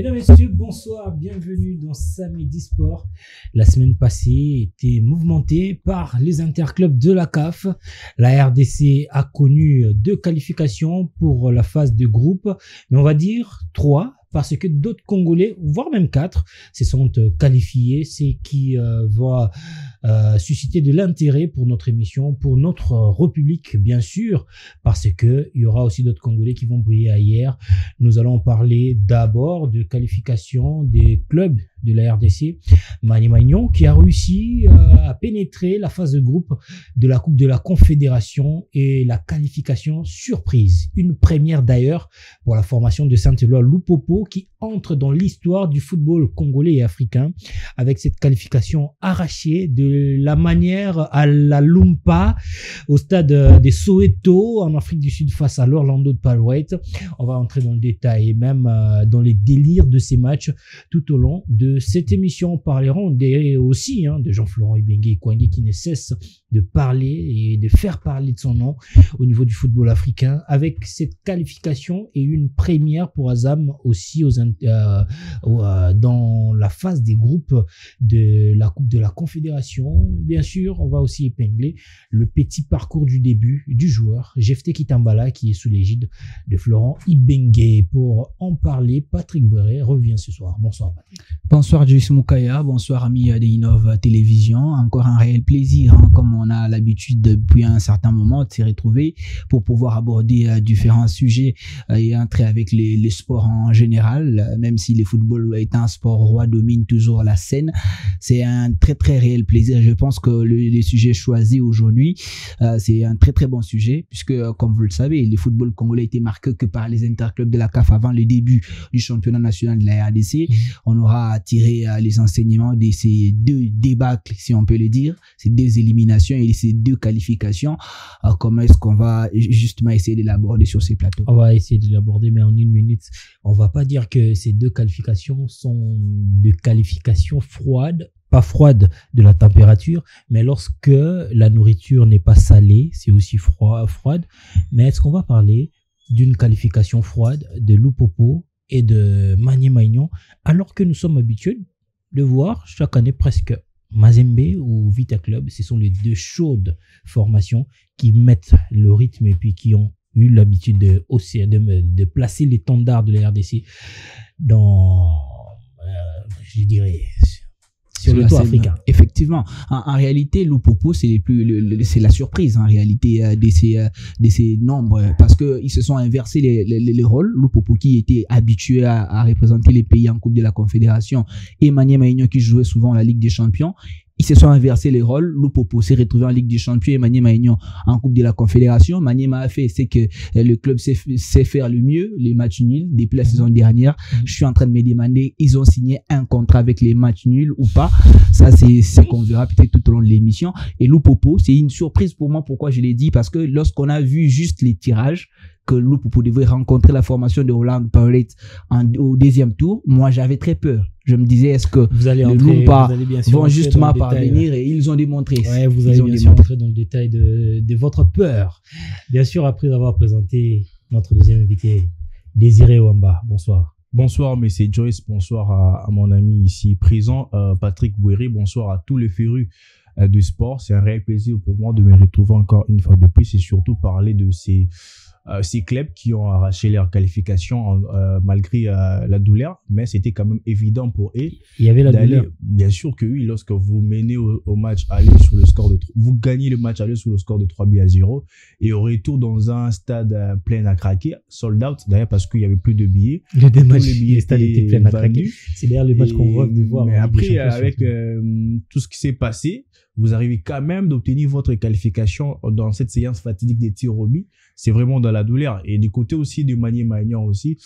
Mesdames et messieurs, bonsoir, bienvenue dans Samedi Sport. La semaine passée était mouvementée par les interclubs de la CAF. La RDC a connu 2 qualifications pour la phase de groupe, mais on va dire 3 parce que d'autres Congolais, voire même 4, se sont qualifiés, c'est qui va susciter de l'intérêt pour notre émission, pour notre République, bien sûr, parce que il y aura aussi d'autres Congolais qui vont briller ailleurs. Nous allons parler d'abord de qualification des clubs de la RDC. Mani Magnon qui a réussi à pénétrer la phase de groupe de la Coupe de la Confédération et la qualification surprise. Une première d'ailleurs pour la formation de Saint-Éloi Lupopo qui entre dans l'histoire du football congolais et africain avec cette qualification arrachée de la manière à la Lumpa au stade des Soweto en Afrique du Sud face à l'Orlando de Palouette. On va entrer dans le détail et même dans les délires de ces matchs tout au long de cette émission. Parlerons aussi de Jean-Florent Ibenge Kwangé qui ne cesse de parler et de faire parler de son nom au niveau du football africain avec cette qualification et une première pour Azam aussi dans la phase des groupes de la Coupe de la Confédération. Bien sûr, on va aussi épingler le petit parcours du début du joueur Jephté Kitambala qui est sous l'égide de Florent Ibenge. Pour en parler, Patrick Boeré revient ce soir. Bonsoir Patrick. Bonsoir Joyce Moukaya, bonsoir amis de Innov Télévision. Encore un réel plaisir, comme on a l'habitude depuis un certain moment de se retrouver pour pouvoir aborder différents sujets et entrer avec les sports en général, même si le football est un sport roi, domine toujours la scène. C'est un très très réel plaisir. Je pense que le sujet choisi aujourd'hui, c'est un très très bon sujet puisque comme vous le savez, le football congolais a été marqué que par les interclubs de la CAF avant le début du championnat national de la RDC. On aura tiré les enseignements de ces 2 débâcles, si on peut le dire, ces 2 éliminations et ces 2 qualifications. Comment est-ce qu'on va justement essayer de l'aborder sur ces plateaux? On va essayer de l'aborder, mais en 1 minute. On va pas dire que ces 2 qualifications sont de qualifications froides, pas froide de la température, mais lorsque la nourriture n'est pas salée, c'est aussi froide. Mais est-ce qu'on va parler d'une qualification froide de Lupopo et de Mani Magnon, alors que nous sommes habitués de voir chaque année presque Mazembe ou Vita Club, ce sont les 2 chaudes formations qui mettent le rythme et puis qui ont eu l'habitude de placer l'étendard de la RDC dans, je dirais, sur le toit africain. Effectivement. En réalité, Lupopo, c'est la surprise, en réalité, de ces nombres, parce que ils se sont inversés les rôles. Lupopo qui était habitué à représenter les pays en Coupe de la Confédération et Mani Magnon qui jouait souvent la Ligue des Champions. Ils se sont inversés les rôles. Lupopo s'est retrouvé en Ligue des Champions et Mani Magnon en Coupe de la Confédération. Mani a fait, c'est que le club sait faire le mieux les matchs nuls depuis la saison dernière. Je suis en train de me demander, ils ont signé un contrat avec les matchs nuls ou pas? Ça, c'est ce qu'on verra peut-être tout au long de l'émission. Et Lupopo, c'est une surprise pour moi. Pourquoi je l'ai dit? Parce que lorsqu'on a vu juste les tirages, que Lupopo devait rencontrer la formation de Orlando Pirates au 2e tour, moi j'avais très peur. Je me disais, est-ce que les Lumpa vont justement parvenir et ils ont démontré. Ouais, vous allez bien sûr entrer dans le détail de votre peur. Bien sûr, après avoir présenté notre deuxième invité, Désiré Wamba. Bonsoir. Bonsoir, mais c'est Joyce. Bonsoir à mon ami ici présent, Patrick Boeré. Bonsoir à tous les férus de sport. C'est un réel plaisir pour moi de me retrouver encore une fois de plus et surtout parler de ces clubs qui ont arraché leur qualification malgré la douleur, mais c'était quand même évident pour eux. Il y avait la douleur. Bien sûr que oui, lorsque vous menez au match aller sur le score vous gagnez le match aller sur le score de 3-0 et au retour dans un stade plein à craquer, sold out d'ailleurs parce qu'il y avait plus de billets. Le stade était plein à craquer. C'est d'ailleurs le match qu'on rêve de voir. Mais après, avec tout ce qui s'est passé, vous arrivez quand même d'obtenir votre qualification dans cette séance fatidique des tirs au but. C'est vraiment dans la douleur. Et du côté aussi de Mani Magnon aussi,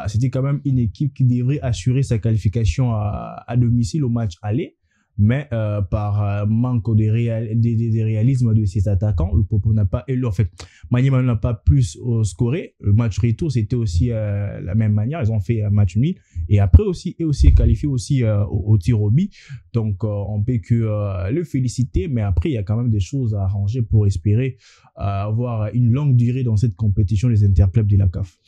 c'était quand même une équipe qui devrait assurer sa qualification à domicile au match aller. mais par manque de réalisme de ses attaquants, Lupopo n'a pas élu. En fait, Maniema n'a pas plus scoré. Le match retour, c'était aussi la même manière. Ils ont fait un match nul et après aussi qualifié aussi au tir au but. Donc on peut que le féliciter, mais après il y a quand même des choses à arranger pour espérer avoir une longue durée dans cette compétition des interclubs de la CAF.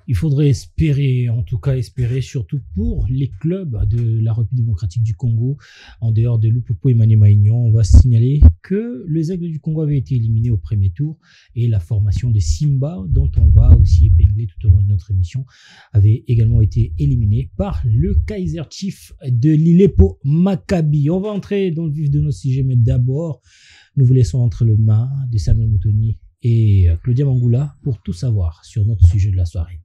Il faudrait espérer, en tout cas espérer, surtout pour les clubs de la République démocratique du Congo, en dehors de Lupopo et Maniema Union. On va signaler que les Aigles du Congo avaient été éliminés au premier tour et la formation de Simba, dont on va aussi épingler tout au long de notre émission, avait également été éliminée par le Kaiser Chiefs de l'Ilepo Maccabi. On va entrer dans le vif de nos sujets, mais d'abord, nous vous laissons entre les mains de Samuel Moutoni et Claudia Mangoula pour tout savoir sur notre sujet de la soirée.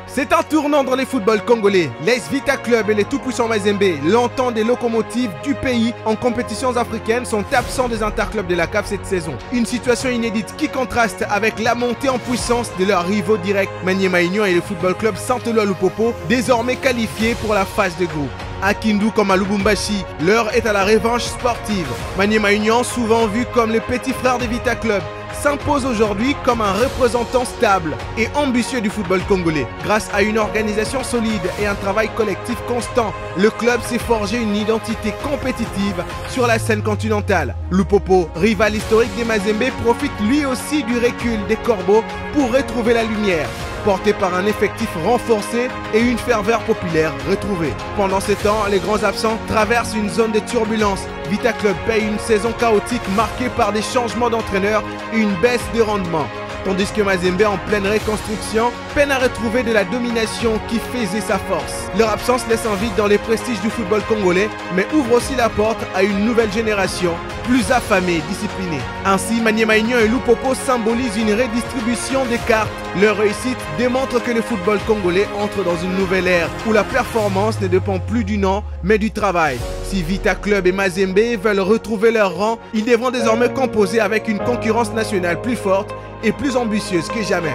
C'est un tournant dans les footballs congolais. L'AS Vita Club et les tout-puissants Mazembe, longtemps des locomotives du pays en compétitions africaines, sont absents des interclubs de la CAF cette saison. Une situation inédite qui contraste avec la montée en puissance de leurs rivaux directs, Maniema Union et le football club Saint-Éloi Lupopo, désormais qualifiés pour la phase de groupe. À Kindu comme à Lubumbashi, l'heure est à la revanche sportive. Maniema Union, souvent vu comme le petit frère des Vita Club, s'impose aujourd'hui comme un représentant stable et ambitieux du football congolais. Grâce à une organisation solide et un travail collectif constant, le club s'est forgé une identité compétitive sur la scène continentale. Lupopo, rival historique des Mazembe, profite lui aussi du recul des Corbeaux pour retrouver la lumière, porté par un effectif renforcé et une ferveur populaire retrouvée. Pendant ces temps, les grands absents traversent une zone de turbulence. Vita Club paye une saison chaotique marquée par des changements d'entraîneur et une baisse de rendement. Tandis que Mazembe, en pleine reconstruction, peine à retrouver de la domination qui faisait sa force. Leur absence laisse un vide dans les prestiges du football congolais, mais ouvre aussi la porte à une nouvelle génération, plus affamée et disciplinée. Ainsi, Maniema Union et Lupopo symbolisent une redistribution des cartes. Leur réussite démontre que le football congolais entre dans une nouvelle ère, où la performance ne dépend plus du nom, mais du travail. Si Vita Club et Mazembe veulent retrouver leur rang, ils devront désormais composer avec une concurrence nationale plus forte et plus ambitieuse que jamais.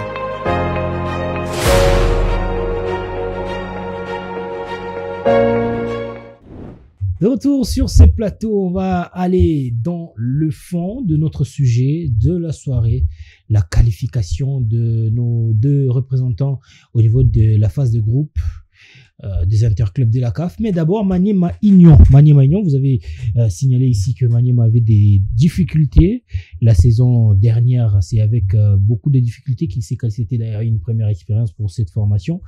De retour sur ces plateaux, on va aller dans le fond de notre sujet de la soirée, la qualification de nos deux représentants au niveau de la phase de groupe des interclubs de la CAF. Mais d'abord, Maniema Union. Maniema Union, vous avez signalé ici que Maniema avait des difficultés. La saison dernière, c'est avec beaucoup de difficultés qu'il s'est qualifié. C'était d'ailleurs une première expérience pour cette formation.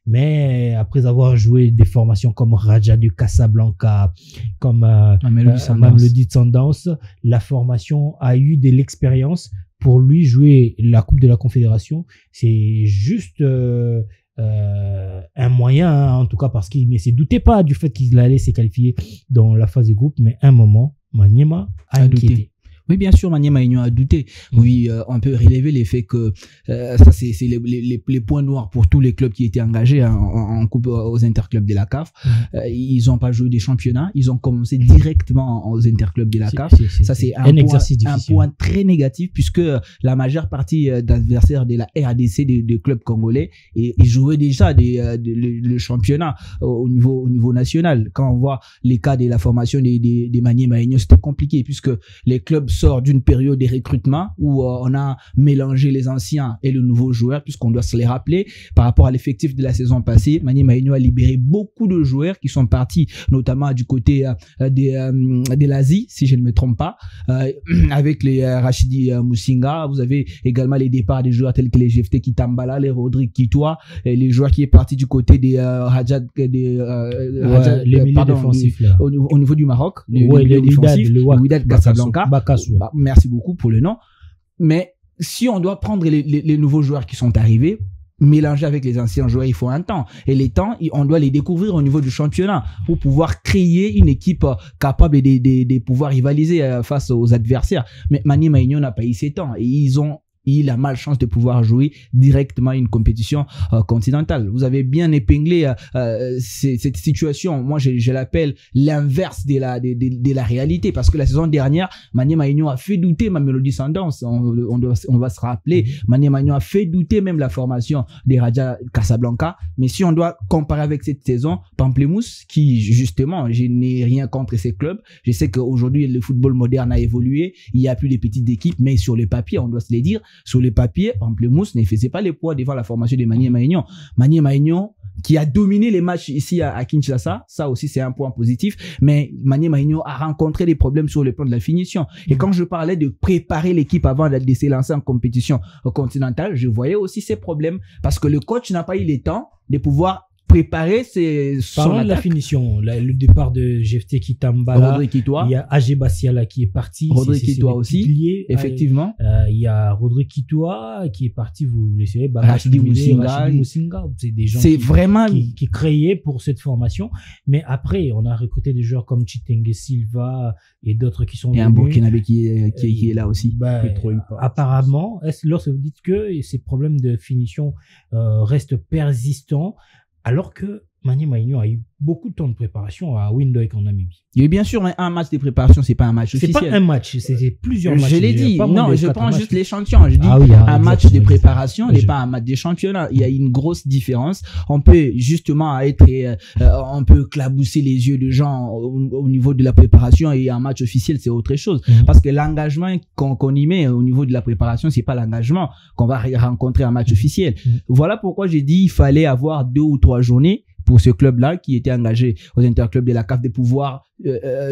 Mais après avoir joué des formations comme Raja de Casablanca, comme Mamelodi Sundowns, la formation a eu de l'expérience. Pour lui, jouer la Coupe de la Confédération, c'est juste un moyen, hein, en tout cas parce qu'il ne se doutait pas du fait qu'il allait se qualifier dans la phase de groupe, mais à un moment, Maniema a inquiété. Oui, bien sûr, Maniema Union a douté. Oui, on peut relever les faits que ça, c'est les points noirs pour tous les clubs qui étaient engagés en coupe aux interclubs de la CAF. Ils n'ont pas joué des championnats. Ils ont commencé directement aux interclubs de la CAF. Ça, c'est un point très négatif puisque la majeure partie d'adversaires de la RDC, des clubs congolais, et ils jouaient déjà le championnat au niveau national. Quand on voit les cas de la formation des Maniema Union, c'était compliqué puisque les clubs sort d'une période de recrutement où on a mélangé les anciens et les nouveaux joueurs, puisqu'on doit se les rappeler par rapport à l'effectif de la saison passée. Maniema Union a libéré beaucoup de joueurs qui sont partis notamment du côté de l'Asie, si je ne me trompe pas, avec les Rachidi Moussinga. Vous avez également les départs des joueurs tels que les Jefté Kitambala, les Rodrigue Kitoa, et les joueurs qui est parti du côté des Rajad, les milieux défensifs là. Au niveau du Maroc, le Wydad Casablanca. Merci beaucoup pour le nom. Mais si on doit prendre les nouveaux joueurs qui sont arrivés, mélanger avec les anciens joueurs, il faut un temps. Et les temps, on doit les découvrir au niveau du championnat pour pouvoir créer une équipe capable de pouvoir rivaliser face aux adversaires. Mais Maniema Union n'a pas eu ces temps. Et ils ont il a malchance de pouvoir jouer directement une compétition continentale. Vous avez bien épinglé cette situation. Moi, je l'appelle l'inverse de la réalité, parce que la saison dernière, Maniema Union a fait douter Mamelodi Sundowns. On va se rappeler, Maniema Union a fait douter même la formation des Raja Casablanca. Mais si on doit comparer avec cette saison, Pamplemousse, qui justement, je n'ai rien contre ces clubs. Je sais qu'aujourd'hui, le football moderne a évolué. Il n'y a plus de petites équipes, mais sur le papier, on doit se les dire, sur le papier, Pamplemousse ne faisait pas les poids devant la formation de Maniema Union. Maniema Union qui a dominé les matchs ici à Kinshasa, ça aussi c'est un point positif, mais Maniema Union a rencontré des problèmes sur le plan de la finition. Et quand je parlais de préparer l'équipe avant de se lancer en compétition continentale, je voyais aussi ces problèmes, parce que le coach n'a pas eu le temps de pouvoir préparer Parlons de la finition, le départ de Jefté Kitambala, Rodri Kitoa, il y a Agé Bassiala qui est parti, Rodri Kitoa aussi, effectivement. Il y a Rodri Kitoa qui est parti, vous le savez, Rachidi Moussinga, c'est des gens qui créaient pour cette formation. Mais après, on a recruté des joueurs comme Chitenge Silva et d'autres qui sont venus. Un Burkinabé qui est là aussi. Apparemment, lorsque vous dites que ces problèmes de finition restent persistants, alors que Maniema Union a eu beaucoup de temps de préparation à Windhoek en Namibie. Et bien sûr, un match de préparation, c'est pas un match officiel. C'est pas un match, c'était plusieurs matchs. Je l'ai dit, non, je prends juste l'échantillon. Je dis un match de préparation n'est pas un match de championnat. Il y a une grosse différence. On peut justement on peut clabousser les yeux de gens au niveau de la préparation, et un match officiel, c'est autre chose. Parce que l'engagement qu'on y met au niveau de la préparation, c'est pas l'engagement qu'on va rencontrer en match officiel. Voilà pourquoi j'ai dit il fallait avoir 2 ou 3 journées pour ce club-là qui était engagé aux interclubs de la CAF de pouvoir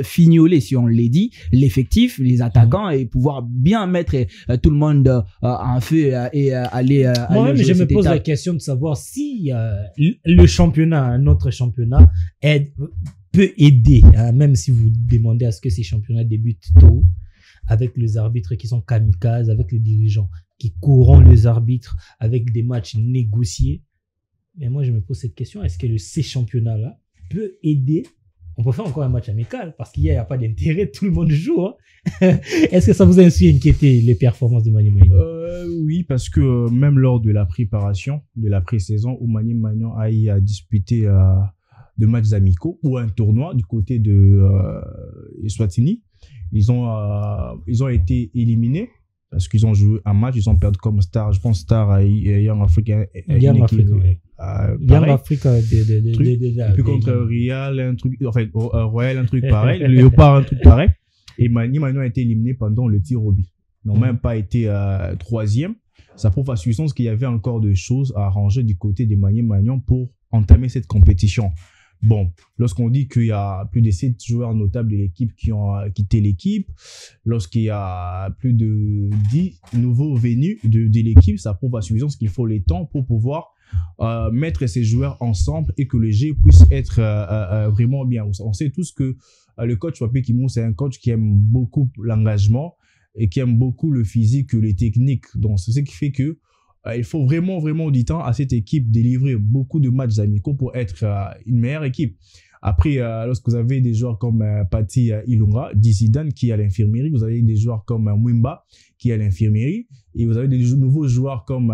fignoler, si on l'a dit, l'effectif, les attaquants, et pouvoir bien mettre tout le monde en feu et aller moi-même, je me pose la question de savoir si le championnat, notre championnat, peut aider, même si vous demandez à ce que ces championnats débutent tôt, avec les arbitres qui sont kamikazes, avec les dirigeants qui corrompent les arbitres, avec des matchs négociés. Mais moi, je me pose cette question, est-ce que ces championnats-là peut aider? On peut faire encore un match amical, parce qu'il n'y a pas d'intérêt, tout le monde joue. Est-ce que ça vous a aussi inquiété, les performances de Maniema Union? Oui, parce que même lors de la préparation, de la pré-saison, où Maniema Union a disputé de matchs amicaux ou un tournoi du côté de Eswatini, ils ont été éliminés. Parce qu'ils ont joué un match, ils ont perdu comme Star, je pense Star à Young Africa. Young Africa, oui. Young Africa, et puis contre Real, un truc, en fait, Royal, un truc pareil, Léopard, un truc pareil. Et Maniema Union a été éliminé pendant le tir au but. Ils n'ont même pas été 3e. Ça prouve à suffisance qu'il y avait encore des choses à arranger du côté des Maniema Union pour entamer cette compétition. Bon, lorsqu'on dit qu'il y a plus de 7 joueurs notables de l'équipe qui ont quitté l'équipe, lorsqu'il y a plus de 10 nouveaux venus de l'équipe, ça prouve à suffisance qu'il faut le temps pour pouvoir mettre ces joueurs ensemble et que le jeu puisse être vraiment bien. On sait tous que le coach Papi Kimou, c'est un coach qui aime beaucoup l'engagement et qui aime beaucoup le physique, les techniques. Donc, c'est ce qui fait que il faut vraiment du temps à cette équipe de livrer beaucoup de matchs amicaux pour être une meilleure équipe. Après, lorsque vous avez des joueurs comme Pati Ilunga, Zidane qui est à l'infirmerie, vous avez des joueurs comme Mwimba qui est à l'infirmerie, et vous avez des nouveaux joueurs comme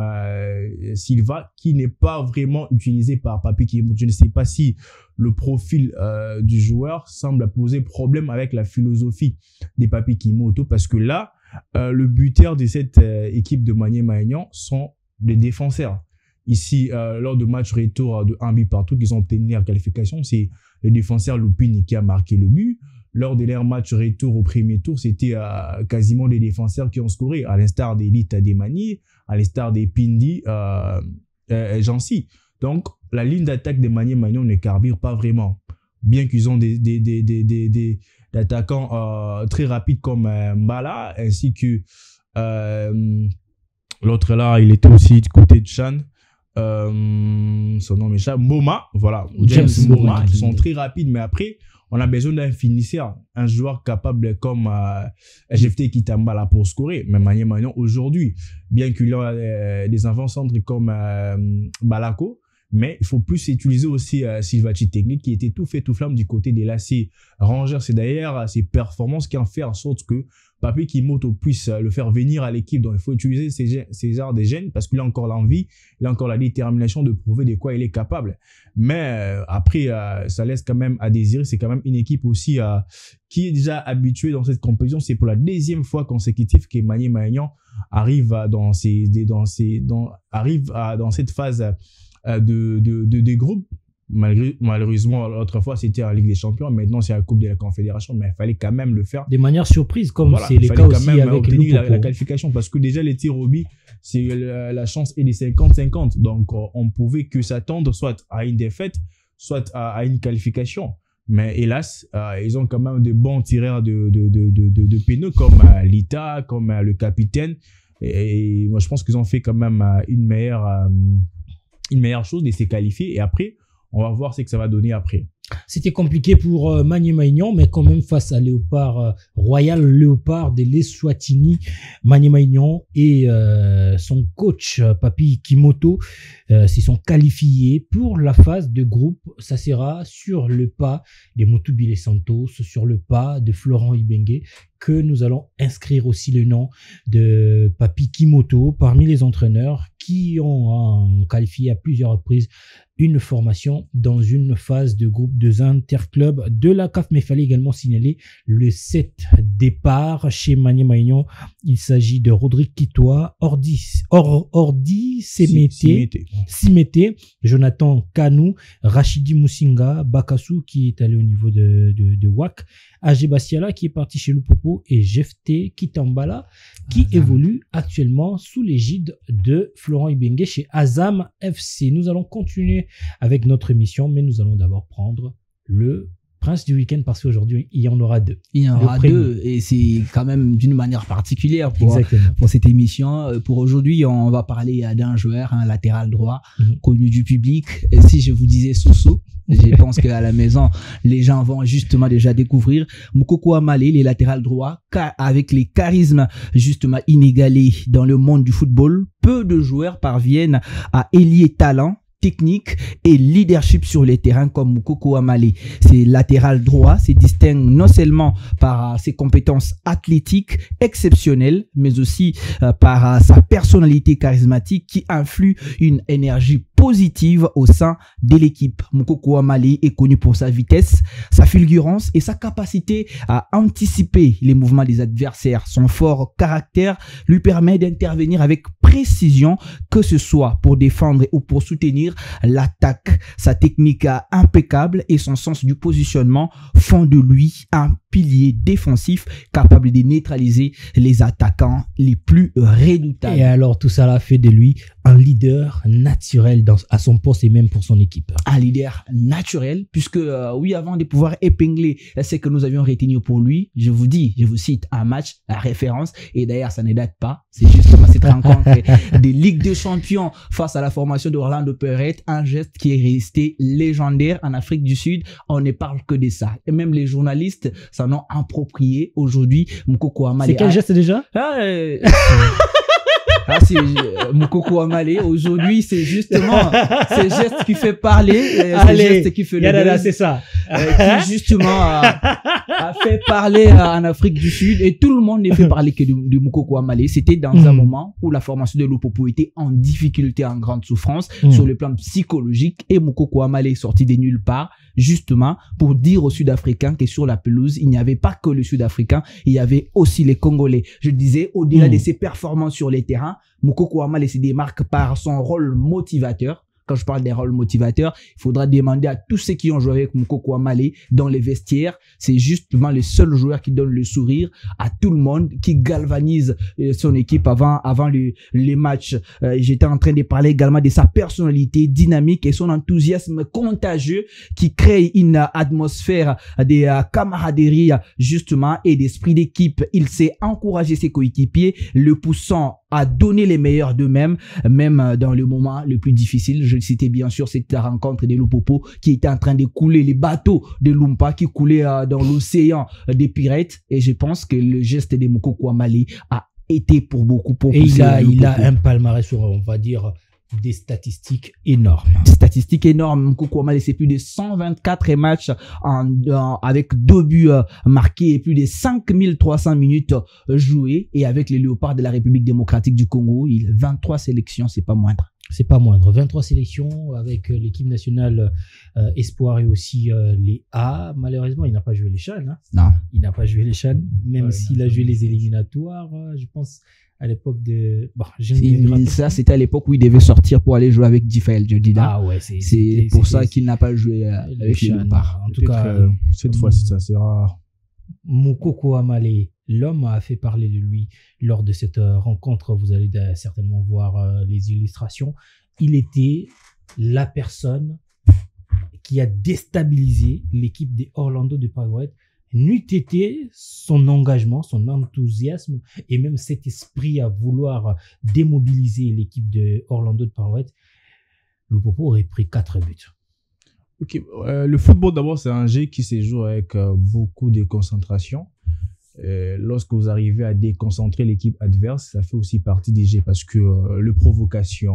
Silva qui n'est pas vraiment utilisé par Papi Kimou. Je ne sais pas si le profil du joueur semble poser problème avec la philosophie des Papi Kimoto, parce que là, le buteur de cette équipe de Maniema Union sont les défenseurs. Ici, lors de match retour de 1 but partout qu'ils ont obtenu la qualification, c'est le défenseur Lupini qui a marqué le but. Lors de leur match retour au premier tour, c'était quasiment des défenseurs qui ont scoré, à l'instar d'Elite Ademani, à l'instar des Pindi Jansi. Donc, la ligne d'attaque de Maniema Union ne carbure pas vraiment. Bien qu'ils ont des attaquants très rapides comme Mbala, ainsi que l'autre là, il était aussi du côté de Chan. Son nom m'échappe. Moma, voilà. James Moma, qui sont très rapides, mais après, on a besoin d'un finisseur, un joueur capable comme Jefté Kitambala pour scorer. Mais Maniema Union aujourd'hui, bien qu'il y ait des avant-centres comme Balako, mais il faut plus utiliser aussi Silva Chitenge qui était tout fait tout flamme du côté des l'AC Rangers. C'est d'ailleurs ses performances qui ont fait en sorte que Papi Kimoto puisse le faire venir à l'équipe. Donc, il faut utiliser ces genres de gènes parce qu'il a encore l'envie, il a encore la détermination de prouver de quoi il est capable. Mais après, ça laisse quand même à désirer. C'est quand même une équipe aussi qui est déjà habituée dans cette compétition. C'est pour la 2e fois consécutive que Maniema Maignan arrive dans cette phase des groupes. Malheureusement, l'autre fois, c'était en Ligue des Champions. Maintenant, c'est la Coupe de la Confédération. Mais il fallait quand même le faire. De manière surprise, comme voilà, c'est le cas aussi avec la qualification. Parce que déjà, les tirs au but, c'est la chance est de 50-50. Donc, on pouvait que s'attendre soit à une défaite, soit à une qualification. Mais hélas, ils ont quand même de bons tireurs de pénaux comme Lita, comme le capitaine. Et moi, je pense qu'ils ont fait quand même une meilleure chose de se qualifier. Et après, on va voir ce que ça va donner après. C'était compliqué pour Maniema Maignan, mais quand même face à Léopard, Royal Léopard de l'Eswatini, Maniema Maignan et son coach Papi Kimoto s'y sont qualifiés pour la phase de groupe. Ça sera sur le pas de Mutubile Santos, sur le pas de Florent Ibenge, que nous allons inscrire aussi le nom de Papi Kimoto parmi les entraîneurs qui ont qualifié à plusieurs reprises une formation dans une phase de groupe de interclubs de la CAF. Mais il fallait également signaler le 7 départ chez Maniema Maignan. Il s'agit de Rodrigue Kitoa, Ordi Simete, Jonathan Kanou, Rachidi Moussinga, Bakassou qui est allé au niveau de WAC, Agé Bassiala qui est parti chez Lupopo et Jefté Kitambala qui évolue actuellement sous l'égide de Florent Ibenge chez Azam FC. Nous allons continuer avec notre émission, mais nous allons d'abord prendre le Prince du week-end parce qu'aujourd'hui, il y en aura 2. Il y en aura 2 et c'est quand même d'une manière particulière pour cette émission. Pour aujourd'hui, on va parler d'un joueur, un latéral droit, connu du public. Et si je vous disais Soso, je pense qu'à la maison, les gens vont justement déjà découvrir Moukoko Amalé, les latérales droits, avec les charismes justement inégalés dans le monde du football. Peu de joueurs parviennent à allier talent, technique et leadership sur les terrains comme Moukoko Amalé. C'est latéral droit, se distingue non seulement par ses compétences athlétiques exceptionnelles, mais aussi par sa personnalité charismatique qui influe une énergie positive au sein de l'équipe. Moukoko Amalé est connu pour sa vitesse, sa fulgurance et sa capacité à anticiper les mouvements des adversaires. Son fort caractère lui permet d'intervenir avec précision, que ce soit pour défendre ou pour soutenir l'attaque. Sa technique impeccable et son sens du positionnement font de lui un pilier défensif capable de neutraliser les attaquants les plus redoutables. Et alors tout ça a fait de lui un leader naturel à son poste et même pour son équipe. Un leader naturel puisque oui, avant de pouvoir épingler ce que nous avions retenu pour lui, je vous cite un match à référence et d'ailleurs ça ne date pas, c'est justement cette rencontre de Ligue des Champions face à la formation d'Orlando Pirates, un geste qui est resté légendaire en Afrique du Sud. On ne parle que de ça et même les journalistes s'en ont approprié aujourd'hui. Moukoko Amalé. C'est quel geste déjà? C'est Moukoko Amalé. Aujourd'hui, c'est justement ce geste qui fait parler, ce geste qui fait le buzz, c'est ça. qui justement a fait parler en Afrique du Sud et tout le monde ne fait parler que de Moukoko Amalé. C'était dans un moment où la formation de Lupopo était en difficulté, en grande souffrance sur le plan psychologique et Moukoko Amalé est sorti de nulle part justement pour dire aux Sud-Africains que sur la pelouse, il n'y avait pas que le Sud-Africain, il y avait aussi les Congolais. Je disais, au-delà de ses performances sur les terrains, Moukoko Amalé se démarque par son rôle motivateur. Quand je parle des rôles motivateurs, il faudra demander à tous ceux qui ont joué avec Moukoko Amalé dans les vestiaires. C'est justement le seul joueur qui donne le sourire à tout le monde, qui galvanise son équipe avant les matchs. J'étais en train de parler également de sa personnalité dynamique et son enthousiasme contagieux qui crée une atmosphère de camaraderie justement et d'esprit d'équipe. Il sait encourager ses coéquipiers, le poussant à donner les meilleurs d'eux-mêmes, même dans le moment le plus difficile. Je citais bien sûr cette rencontre de Lupopo qui était en train de couler les bateaux de Lumpa qui coulaient dans l'océan des pirates. Et je pense que le geste de Moukoko Amalé a été pour beaucoup. Et il a un palmarès, on va dire, des statistiques énormes. Statistiques énormes. Mukoko a laissé plus de 124 matchs avec 2 buts marqués et plus de 5300 minutes jouées. Et avec les Léopards de la République démocratique du Congo, 23 sélections, c'est pas moindre. C'est pas moindre. 23 sélections avec l'équipe nationale Espoir et aussi les A. Malheureusement, il n'a pas joué les CHAN. Hein. Non. Il n'a pas joué les CHAN, même s'il a joué les éliminatoires, je pense. À l'époque de... Bon, ça, c'était à l'époque où il devait sortir pour aller jouer avec Difael Jodida. Ah ouais, c'est pour ça qu'il n'a pas joué avec les Léopards. En tout cas, cette fois-ci, ça sera... Mukoko Amale, l'homme, a fait parler de lui lors de cette rencontre. Vous allez certainement voir les illustrations. Il était la personne qui a déstabilisé l'équipe des Orlando de Pirates. N'eût été son engagement, son enthousiasme et même cet esprit à vouloir démobiliser l'équipe de Orlando de Pirates, Lupopo aurait pris 4 buts. Ok, le football d'abord c'est un jeu qui se joue avec beaucoup de concentration. Lorsque vous arrivez à déconcentrer l'équipe adverse, ça fait aussi partie des jeux parce que le provocation,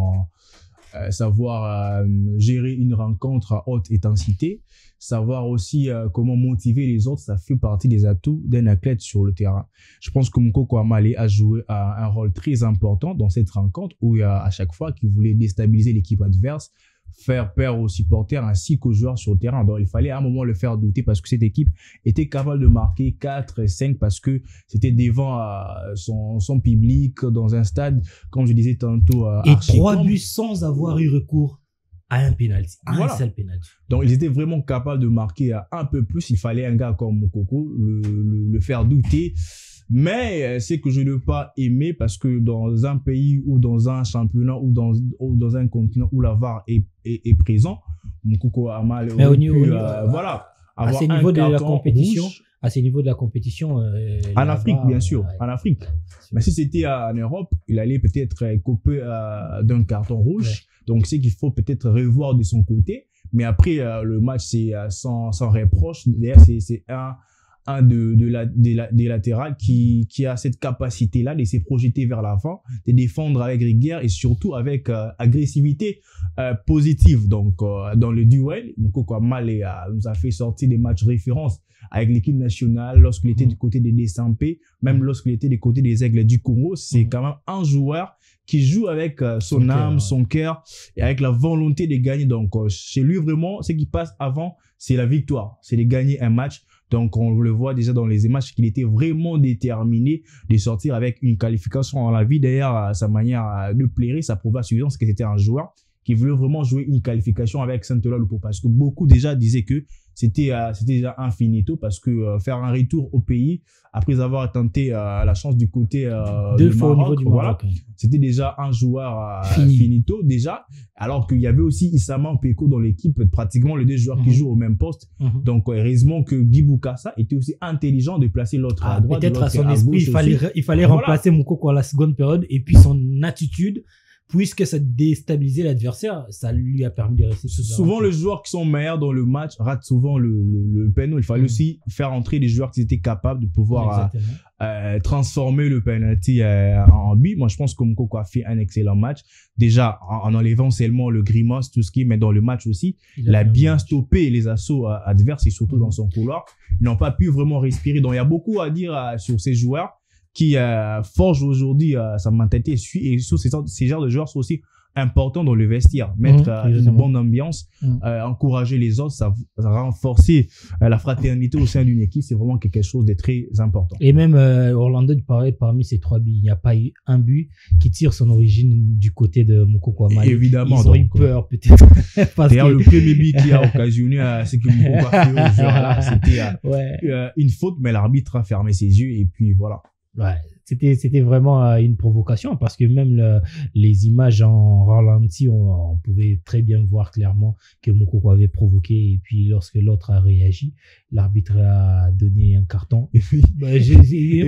savoir gérer une rencontre à haute intensité, savoir aussi comment motiver les autres, ça fait partie des atouts d'un athlète sur le terrain. Je pense que Mukoko Amale a joué un rôle très important dans cette rencontre où à chaque fois qu'il voulait déstabiliser l'équipe adverse, faire peur aux supporters ainsi qu'aux joueurs sur le terrain. Donc, il fallait à un moment le faire douter parce que cette équipe était capable de marquer 4 et 5 parce que c'était devant son public dans un stade, comme je disais tantôt. Et 3 buts sans avoir eu recours à un penalty, un seul penalty. Donc, ils étaient vraiment capables de marquer un peu plus. Il fallait un gars comme Mukoko le faire douter. Mais c'est que je ne l'ai pas aimé parce que dans un pays ou dans un championnat ou dans un continent où la VAR est présent, Mukoko Amale aurait pu voilà, à ces niveaux de la compétition, rouge. À ces niveaux de la compétition, en Afrique bien sûr, en Afrique. Mais si c'était en Europe, il allait peut-être couper d'un carton rouge. Ouais. Donc c'est qu'il faut peut-être revoir de son côté. Mais après le match c'est sans reproche. D'ailleurs c'est un des latérales qui a cette capacité-là de se projeter vers l'avant, de défendre avec rigueur et surtout avec agressivité positive. Donc, dans le duel, Mukoko Amale nous a fait sortir des matchs références avec l'équipe nationale lorsqu'il était du côté des DSMP, même lorsqu'il était du côté des Aigles du Congo. C'est quand même un joueur qui joue avec son âme, son cœur et avec la volonté de gagner. Donc, chez lui, vraiment, ce qui passe avant, c'est la victoire, c'est de gagner un match. Donc, on le voit déjà dans les images qu'il était vraiment déterminé de sortir avec une qualification en la vie. D'ailleurs, sa manière de plaire, ça prouvait à suffisance que c'était un joueur qui voulait vraiment jouer une qualification avec Saint-Ola Lupo. Parce que beaucoup déjà disaient que c'était déjà un finito parce que faire un retour au pays après avoir tenté la chance du côté deux fois Maroc, au niveau du Maroc, voilà, c'était déjà un joueur finito déjà, alors qu'il y avait aussi Issama Mpeko dans l'équipe, pratiquement les deux joueurs qui jouent au même poste. Donc heureusement que Guy Boukassa était aussi intelligent de placer l'autre à droite, peut-être à son esprit il fallait remplacer Mukoko à la seconde période et puis son attitude, puisque ça déstabilisait l'adversaire, ça lui a permis de rester. Souvent, les joueurs qui sont meilleurs dans le match ratent souvent le penalty. Il fallait aussi faire entrer des joueurs qui étaient capables de pouvoir transformer le penalty en but. Moi, je pense que Mukoko a fait un excellent match. Déjà, en enlevant seulement le grimace, tout ce qui est, mais dans le match aussi, il a bien stoppé les assauts adverses et surtout dans son couloir. Ils n'ont pas pu vraiment respirer. Donc, il y a beaucoup à dire sur ces joueurs qui forge aujourd'hui sa mentalité et sur ces genres de joueurs sont aussi importants dans le vestiaire. Mettre une bonne ambiance, encourager les autres, ça renforcer la fraternité au sein d'une équipe, c'est vraiment quelque chose de très important. Et même Orlando de Pirates, parmi ces 3 buts, il n'y a pas eu un but qui tire son origine du côté de Mukoko Amale. Évidemment. Ils ont eu peur peut-être. D'ailleurs, le premier but qui a occasionné ce que Mukoko a fait au joueur-là, c'était une faute, mais l'arbitre a fermé ses yeux et puis voilà. Ouais, c'était vraiment une provocation parce que même les images en ralenti, on pouvait très bien voir clairement que Mukoko avait provoqué et puis lorsque l'autre a réagi, l'arbitre a donné un carton. Et puis,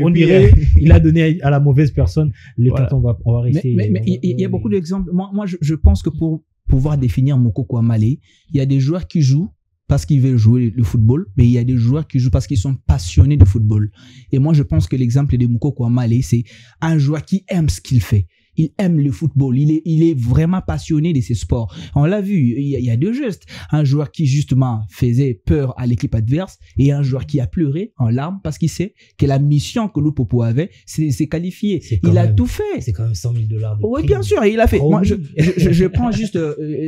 on dirait il a donné à la mauvaise personne le carton. On va rester. Mais il y a beaucoup d'exemples. Moi, je pense que pour pouvoir définir Mukoko Amale, il y a des joueurs qui jouent parce qu'ils veulent jouer le football, mais il y a des joueurs qui jouent parce qu'ils sont passionnés de football. Et moi, je pense que l'exemple de Mukoko Amale, c'est un joueur qui aime ce qu'il fait. il aime le football. Il est vraiment passionné de ces sports. On l'a vu, il y a deux gestes. Un joueur qui, justement, faisait peur à l'équipe adverse et un joueur qui a pleuré en larmes parce qu'il sait que la mission que Lupopo avait, c'est qualifié. Il a tout fait. C'est quand même $100 000 de Oui, prix. bien sûr, il a fait. Oh, Moi, oui. je prends juste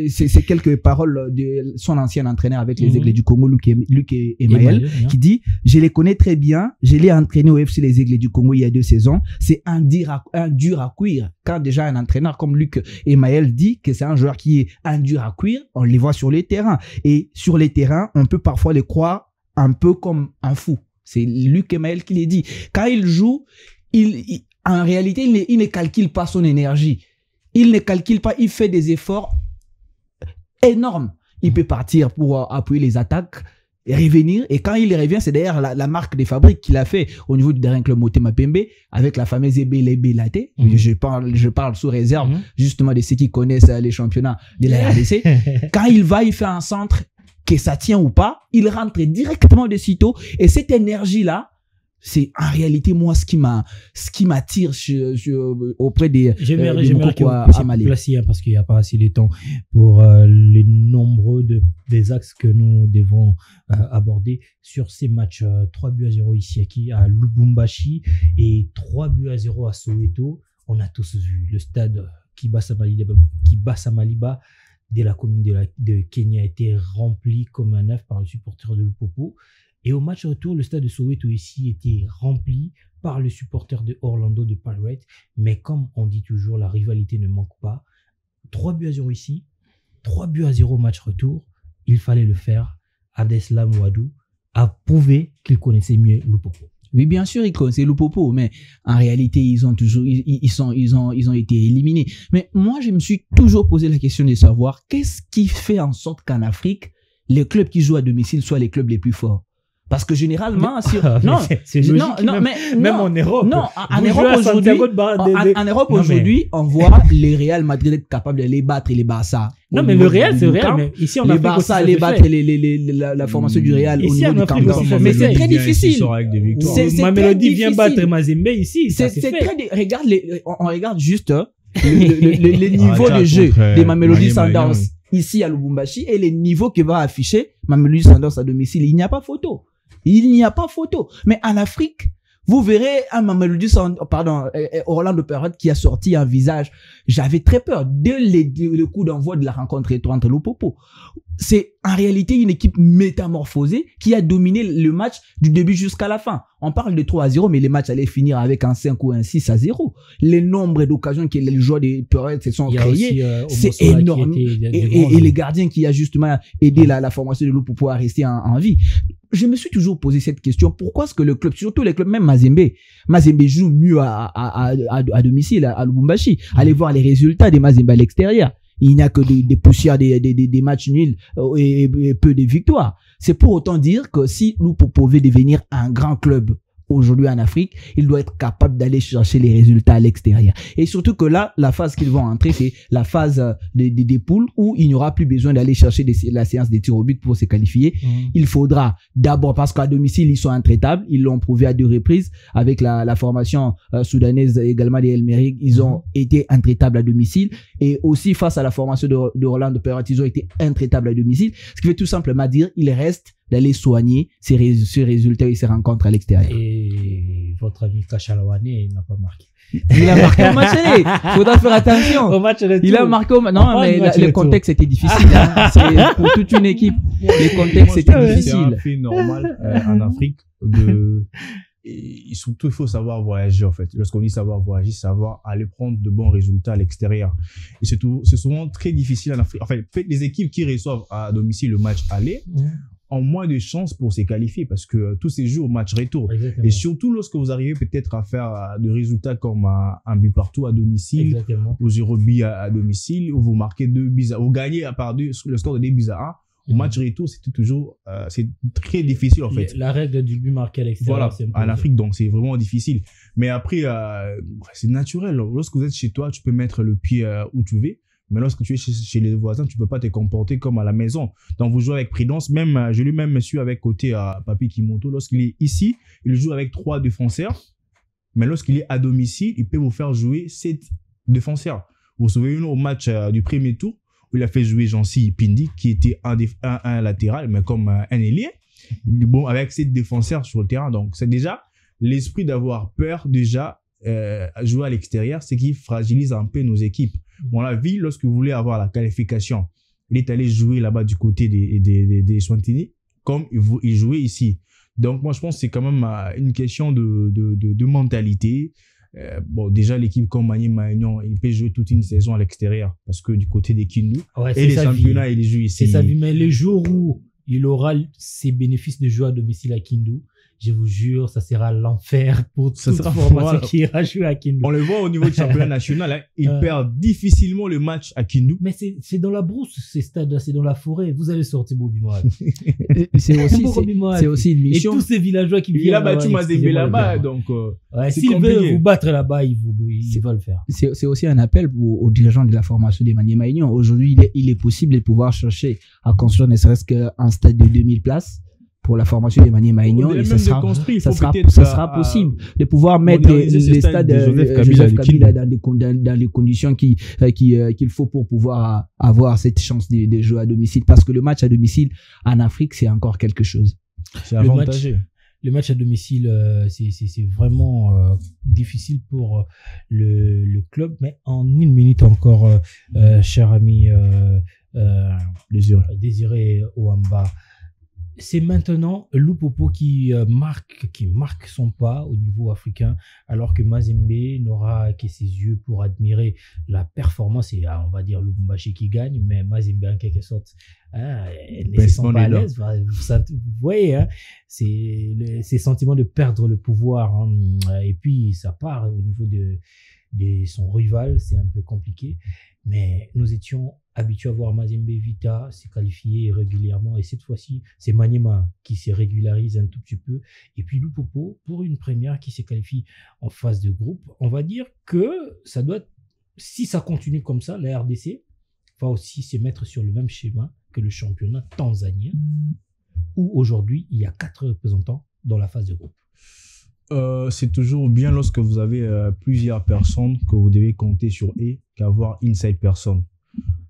ces quelques paroles de son ancien entraîneur avec les Aigles du Congo, Luc Emaël, qui dit « Je les connais très bien, je l'ai entraîné au FC les Aigles du Congo il y a 2 saisons. C'est un dur à cuire. » Quand déjà un entraîneur comme Luc Emaël dit que c'est un joueur qui est un dur à cuire, on les voit sur les terrains. Et sur les terrains, on peut parfois les croire un peu comme un fou. C'est Luc Emaël qui l'a dit. Quand il joue, en réalité, il ne calcule pas son énergie. Il ne calcule pas, il fait des efforts énormes. Il peut partir pour appuyer les attaques et revenir. Et quand il revient, c'est d'ailleurs la marque des fabriques qu'il a fait au niveau du dernier club Motema Pembe avec la fameuse Ebele Laté. Je parle sous réserve justement de ceux qui connaissent les championnats de la RDC. Quand il va, il fait un centre, que ça tient ou pas, il rentre directement de sitôt. Et cette énergie-là, c'est en réalité moi ce qui m'attire auprès des j'aimerais que à vous Mali. placiez parce qu'il n'y a pas assez de temps pour les nombreux des axes que nous devons aborder sur ces matchs. 3-0 ici à Lubumbashi et 3-0 à Soweto. On a tous vu le stade Kibasa Maliba de la commune de Kenya a été rempli comme un œuf par le supporter de Lupopo. Et au match retour, le stade de Soweto ici était rempli par le supporter de Orlando de Pirates. Mais comme on dit toujours, la rivalité ne manque pas. 3-0 ici, 3-0 au match retour. Il fallait le faire. Abdeslam Ouadou a prouvé qu'il connaissait mieux Lupopo. Oui, bien sûr, ils connaissaient Lupopo, mais en réalité, ils ont été éliminés. Mais moi, je me suis toujours posé la question de savoir qu'est-ce qui fait en sorte qu'en Afrique, les clubs qui jouent à domicile soient les clubs les plus forts. Parce que généralement, c'est logique, même en Europe. Non, en Europe aujourd'hui, on voit les Real Madrid être capable de les battre et les Barça. Non, mais le Real, c'est Real. Mais ici, en Afrique, les Barça, les battre la formation du Real au niveau du camp. Mais c'est très difficile. Mamelodi vient battre Mazembe ici. C'est très, on regarde juste les niveaux de jeu des Mamelodi Sundowns ici à Lubumbashi et les niveaux que va afficher Mamelodi Sundowns à domicile. Il n'y a pas photo. Il n'y a pas photo. Mais en Afrique, vous verrez un Mamelodi Orlando Pirates qui a sorti un visage. J'avais très peur dès le coup d'envoi de la rencontre entre Lupopo. C'est en réalité une équipe métamorphosée qui a dominé le match du début jusqu'à la fin. On parle de 3-0, mais les matchs allaient finir avec un 5 ou un 6-0. Les nombres d'occasions que les joueurs des Pirates se sont créés, c'est énorme. Et les gardiens qui a justement aidé la formation de Lupopo à rester en vie. Je me suis toujours posé cette question. Pourquoi est-ce que le club, surtout les clubs, même Mazembe joue mieux à domicile, à Lubumbashi. Allez voir les résultats des Mazembe à l'extérieur. Il n'y a que des poussières, des matchs nuls et peu de victoires. C'est pour autant dire que si Lupopo veut devenir un grand club aujourd'hui en Afrique, il doit être capable d'aller chercher les résultats à l'extérieur. Et surtout que là, la phase qu'ils vont entrer, c'est la phase des poules où il n'y aura plus besoin d'aller chercher la séance des tirs au but pour se qualifier. Il faudra d'abord, parce qu'à domicile, ils sont intraitables. Ils l'ont prouvé à 2 reprises avec la formation soudanaise également des El Merreikh. Ils ont été intraitables à domicile. Et aussi face à la formation de Orlando Pirates, ils ont été intraitables à domicile. Ce qui veut tout simplement dire, il reste d'aller soigner ces résultats et ces rencontres à l'extérieur. Et votre ami Kachalawane n'a pas marqué. Il a marqué au match aller. Faudra faire attention. Au match retour. Il a marqué au match. Non, mais le contexte était difficile. Hein. C'est pour toute une équipe. Les contextes étaient difficiles. C'est un fait normal en Afrique et surtout, il faut savoir voyager, en fait. Lorsqu'on dit savoir voyager, savoir aller prendre de bons résultats à l'extérieur. Et c'est souvent très difficile en Afrique. En fait, les équipes qui reçoivent à domicile le match aller, ont moins de chances pour se qualifier parce que tous ces jours au match retour. Exactement. Et surtout lorsque vous arrivez peut-être à faire des résultats comme un but partout à domicile, ou 0 buts à domicile, où vous marquez 2 buts, vous gagnez à part le score de 2 buts à 1. Au match retour, c'était toujours, c'est très difficile en fait. La règle du but marqué à l'extérieur. Voilà, en Afrique, donc c'est vraiment difficile. Mais après, c'est naturel. Lorsque vous êtes chez toi, tu peux mettre le pied où tu veux. Mais lorsque tu es chez les voisins, tu peux pas te comporter comme à la maison. Donc, vous jouez avec prudence. Même, je lui même suis avec côté à Papi Kimoto. Lorsqu'il est ici, il joue avec 3 défenseurs. Mais lorsqu'il est à domicile, il peut vous faire jouer 7 défenseurs. Vous vous souvenez au match du premier tour où il a fait jouer Jancy Pindi, qui était un latéral, mais comme un ailier, bon, avec ses défenseurs sur le terrain. Donc, c'est déjà l'esprit d'avoir peur, déjà, jouer à l'extérieur, ce qui fragilise un peu nos équipes. On l'a vu lorsque vous voulez avoir la qualification. Il est allé jouer là-bas du côté des Swantini, comme il jouait ici. Donc, moi, je pense que c'est quand même une question de mentalité. Bon, déjà, l'équipe comme Magny-Maignan, il peut jouer toute une saison à l'extérieur parce que du côté des Kindu, et les championnats, il joue ici. C'est sa vie, mais le jour où il aura ses bénéfices de jouer à domicile à Kindu, je vous jure, ça sera l'enfer pour toute formation qui ira jouer à Kindu. On le voit au niveau du championnat national, hein, il perd difficilement le match à Kindu. Mais c'est dans la brousse, ces stades-là, c'est dans la forêt. Vous allez sortir Bobby Mohamed. c'est aussi une mission. Et tous ces villageois qui viennent. Il a battu Mazembe là-bas, donc s'il veut vous battre là-bas, il va le faire. C'est aussi un appel aux dirigeants de la formation des Magny-Maignan. Aujourd'hui, il est possible de pouvoir chercher à construire ne serait-ce qu'un stade de 2000 places pour la formation des Magny-Maignan, et ça sera possible de pouvoir mettre les stades de Joseph Kabila dans les conditions qu'il faut pour pouvoir avoir cette chance de jouer à domicile, parce que le match à domicile en Afrique, c'est encore quelque chose. C'est avantageux. Le match à domicile, c'est vraiment difficile pour le club, mais en une minute encore, cher ami Désiré Ouamba, c'est maintenant Lupopo qui marque son pas au niveau africain, alors que Mazembe n'aura que ses yeux pour admirer la performance, et on va dire Lubumbashi qui gagne, mais Mazembe en quelque sorte ne se sent pas à l'aise. Vous voyez, hein, ces sentiments de perdre le pouvoir, hein, et puis ça part au niveau de son rival, c'est un peu compliqué, mais nous étions habitués à voir Mazembe Vita se qualifier régulièrement, et cette fois-ci c'est Maniema qui se régularise un tout petit peu, et puis Lupopo pour une première qui se qualifie en phase de groupe. On va dire que ça doit, si ça continue comme ça, la RDC va aussi se mettre sur le même schéma que le championnat tanzanien, où aujourd'hui il y a 4 représentants dans la phase de groupe. C'est toujours bien lorsque vous avez plusieurs personnes que vous devez compter sur eux qu'avoir une seule personne.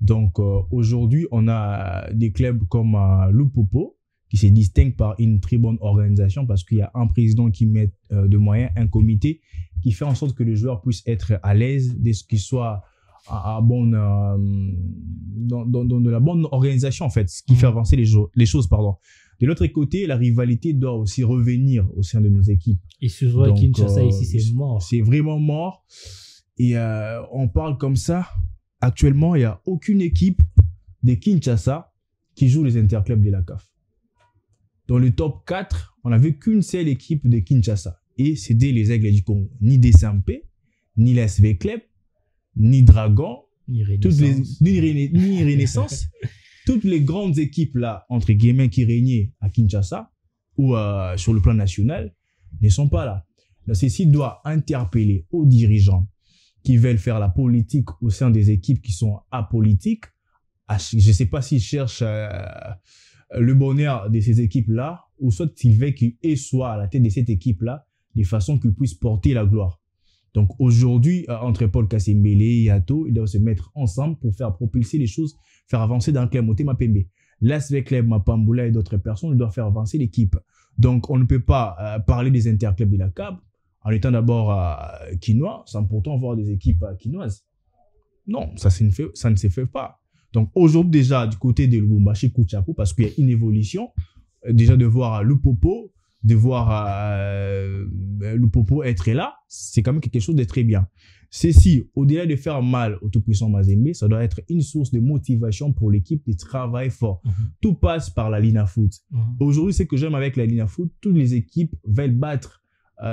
Donc aujourd'hui, on a des clubs comme Lupopo qui se distinguent par une très bonne organisation, parce qu'il y a un président qui met de moyens, un comité qui fait en sorte que les joueurs puissent être à l'aise, qu'ils soient dans de la bonne organisation, en fait, ce qui fait avancer les choses. De l'autre côté, la rivalité doit aussi revenir au sein de nos équipes. Et sur à Kinshasa, ici, c'est mort. C'est vraiment mort. Et on parle comme ça. Actuellement, il n'y a aucune équipe de Kinshasa qui joue les interclubs de la CAF. Dans le top 4, on n'avait qu'une seule équipe de Kinshasa. Et c'était les Aigles du Congo. Ni DSMP, ni la SV Club, ni Dragon, ni Renaissance. Ni Renaissance. Toutes les grandes équipes là, entre guillemets, qui régnaient à Kinshasa ou sur le plan national ne sont pas là. Donc, ceci doit interpeller aux dirigeants qui veulent faire la politique au sein des équipes qui sont apolitiques. Je ne sais pas s'ils cherchent le bonheur de ces équipes-là, ou soit s'ils veulent qu'ils soient à la tête de cette équipe-là, de façon qu'ils puissent porter la gloire. Donc aujourd'hui, entre Paul Kassembele et Yato, ils doivent se mettre ensemble pour faire propulser les choses, faire avancer dans le club Motema Pembe. L'ASV Club Mapambula et d'autres personnes doivent faire avancer l'équipe. Donc on ne peut pas parler des interclubs de la CAB en étant d'abord quinois, sans pourtant avoir des équipes quinoises. Non, ça ne se fait pas. Donc aujourd'hui déjà, du côté de Lubumbashi Kuchaku, parce qu'il y a une évolution, déjà de voir Lupopo, de voir Lupopo être là, c'est quand même quelque chose de très bien. Ceci, au-delà de faire mal au tout-puissant Mazembe, ça doit être une source de motivation pour l'équipe de travail fort. Tout passe par la Lina Foot. Aujourd'hui, ce que j'aime avec la Lina Foot, toutes les équipes veulent battre,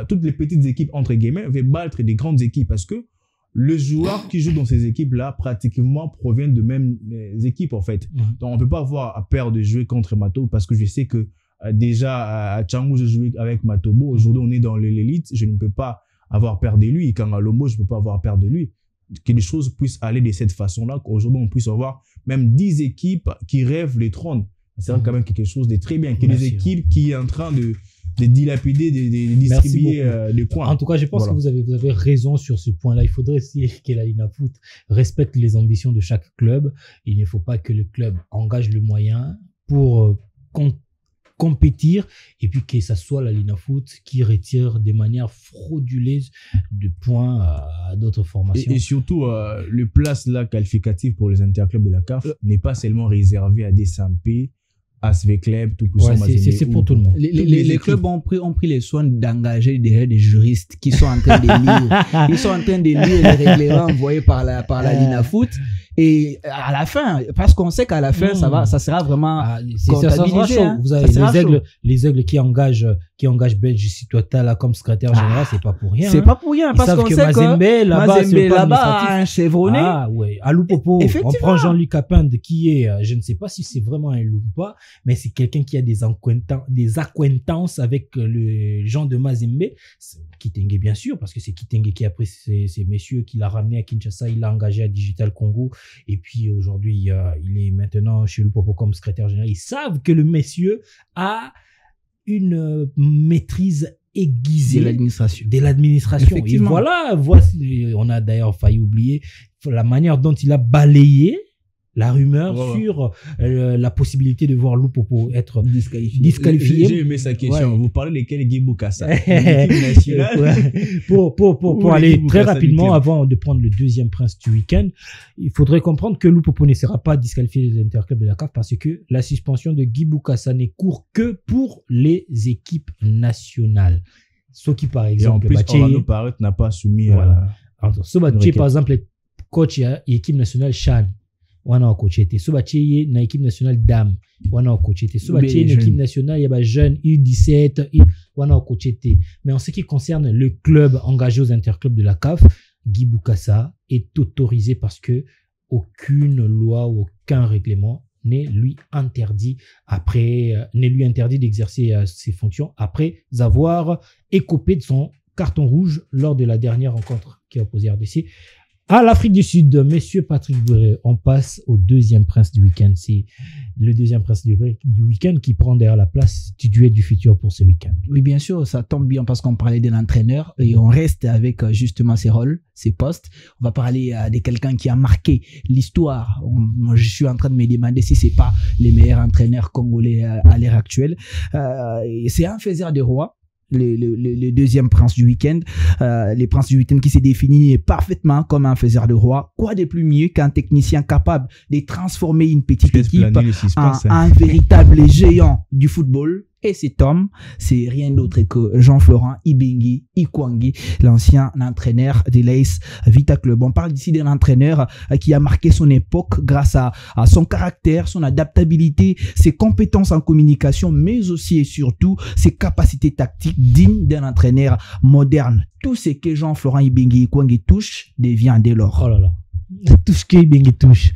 toutes les petites équipes, entre guillemets, veulent battre des grandes équipes, parce que le joueur qui joue dans ces équipes-là, pratiquement, provient de mêmes équipes, en fait. Donc, on ne peut pas avoir peur de jouer contre Matobo, parce que je sais que déjà, à Tchangou, je jouais avec Matobo. Aujourd'hui, on est dans l'élite. Je ne peux pas avoir peur de lui. Quand à Lomo, je ne peux pas avoir peur de lui. Que les choses puissent aller de cette façon-là, qu'aujourd'hui, on puisse avoir même 10 équipes qui rêvent les trônes. C'est quand même quelque chose de très bien. Que les équipes qui est en train dilapider, de distribuer des points. En tout cas, je pense que vous avez raison sur ce point-là. Il faudrait aussi que la Linafoot respecte les ambitions de chaque club. Il ne faut pas que le club engage le moyen pour compétir et puis que ça soit la Linafoot qui retire de manière frauduleuse de points à d'autres formations. Et surtout, le place là qualificatif pour les interclubs de la CAF n'est pas seulement réservé à des Sampé, ASV Club, tout puissant. C'est pour tout le monde. Les clubs ont pris les soins d'engager des juristes qui sont en train de lire. Ils sont en train de lire les règlements envoyés par la Linafoot. Et à la fin, parce qu'on sait qu'à la fin, ça sera vraiment comptabilisé. Hein. Vous avez les aigles qui engagent Belge Total comme secrétaire général, c'est pas pour rien. C'est pas pour rien, parce qu'on sait que Mazembe là-bas a un chevronné. Ah ouais, à Lupopo, on prend Jean-Luc Apinde qui est, je ne sais pas si c'est vraiment un loup ou pas, mais c'est quelqu'un qui a des acquaintances avec le gens de Mazembe. Kitenge bien sûr, parce que c'est Kitenge qui a pris ces messieurs, qui l'a ramené à Kinshasa, il l'a engagé à Digital Congo, et puis aujourd'hui, il est maintenant chez Lupopo comme secrétaire général. Ils savent que le monsieur a une maîtrise aiguisée de l'administration. Et voilà, voici, on a d'ailleurs failli oublier la manière dont il a balayé la rumeur sur la possibilité de voir Lupopo être disqualifié. J'ai aimé sa question. Vous parlez de quel Guy Boukassa, l'équipe nationale. Pour aller très rapidement, avant de prendre le deuxième prince du week-end, il faudrait comprendre que Lupopo ne sera pas disqualifié des interclubs de la CAF parce que la suspension de Guy Boukassa n'est court que pour les équipes nationales. Ce qui, par exemple, Orlando Parrot n'a pas soumis Sobaché, par exemple, est coach à l'équipe nationale Chan. Wana coach était Sobaché na équipe nationale dame wana coach était Sobaché na équipe nationale yaba jeune U17 wana coach était. Mais en ce qui concerne le club engagé aux interclubs de la CAF, Guy Boukassa est autorisé parce que aucune loi ou aucun règlement ne lui interdit d'exercer ses fonctions après avoir écopé de son carton rouge lors de la dernière rencontre qui a opposé RDC à l'Afrique du Sud. Monsieur Patrick Bouéré, on passe au deuxième prince du week-end. C'est le deuxième prince du week-end qui prend derrière la place du duel du futur pour ce week-end. Oui, bien sûr, ça tombe bien parce qu'on parlait de l'entraîneur et on reste avec justement ses rôles, ses postes. On va parler de quelqu'un qui a marqué l'histoire. Moi, je suis en train de me demander si c'est pas les meilleurs entraîneurs congolais à l'ère actuelle. C'est un faiseur de roi. Le deuxième prince du week-end, les princes du week-end qui s'est défini parfaitement comme un faiseur de roi. Quoi de plus mieux qu'un technicien capable de transformer une petite équipe en un véritable géant du football. Et cet homme, c'est rien d'autre que Jean-Florent Ibenge Ikwangi, l'ancien entraîneur de l'AS Vita Club. On parle ici d'un entraîneur qui a marqué son époque grâce à son caractère, son adaptabilité, ses compétences en communication, mais aussi et surtout ses capacités tactiques dignes d'un entraîneur moderne. Tout ce que Jean-Florent Ibenge Ikwangi touche devient dès lors. Oh là là. Tout ce qui touche.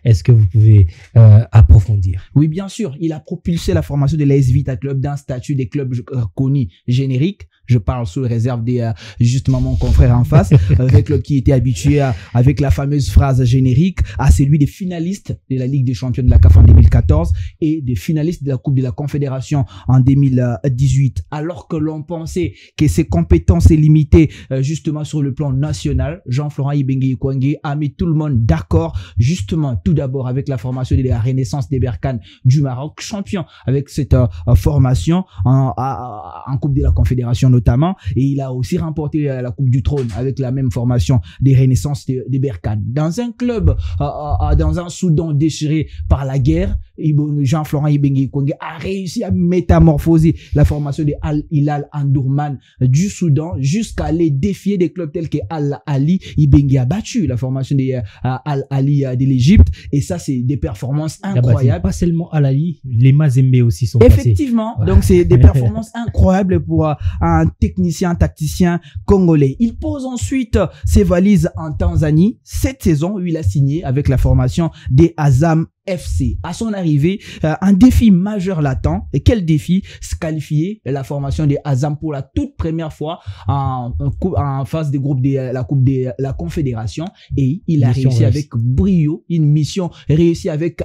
Est-ce que vous pouvez approfondir? Oui, bien sûr. Il a propulsé la formation de l'AS Vita Club d'un statut des clubs connus génériques. Je parle sous réserve des justement mon confrère en face, avec le qui était habitué avec la fameuse phrase générique à celui des finalistes de la Ligue des Champions de la CAF en 2014 et des finalistes de la Coupe de la Confédération en 2018. Alors que l'on pensait que ses compétences étaient limitées justement sur le plan national, Jean-Florent Ibenge Ikwangi a mis tout le monde d'accord justement tout d'abord avec la formation de la Renaissance des Berkane du Maroc, champion avec cette formation en Coupe de la Confédération notamment, et il a aussi remporté la Coupe du Trône avec la même formation des Renaissances des Berkane. Dans un club, dans un Soudan déchiré par la guerre, Jean-Florent Ibenge Ikwangi a réussi à métamorphoser la formation de Al Hilal Omdurman du Soudan jusqu'à aller défier des clubs tels que Al Ali. Ibenge a battu la formation de Al Ali de l'Égypte, et ça c'est des performances incroyables. Pas seulement Al Ali, les Mazembe aussi sont effectivement passés. Donc c'est des performances incroyables pour un technicien, un tacticien congolais. Il pose ensuite ses valises en Tanzanie cette saison où il a signé avec la formation des Azam FC. À son arrivée, un défi majeur l'attend. Et quel défi? Se qualifier la formation des Azam pour la toute première fois en phase des groupes de la Coupe de la Confédération. Et il a réussi avec brio, une mission réussie avec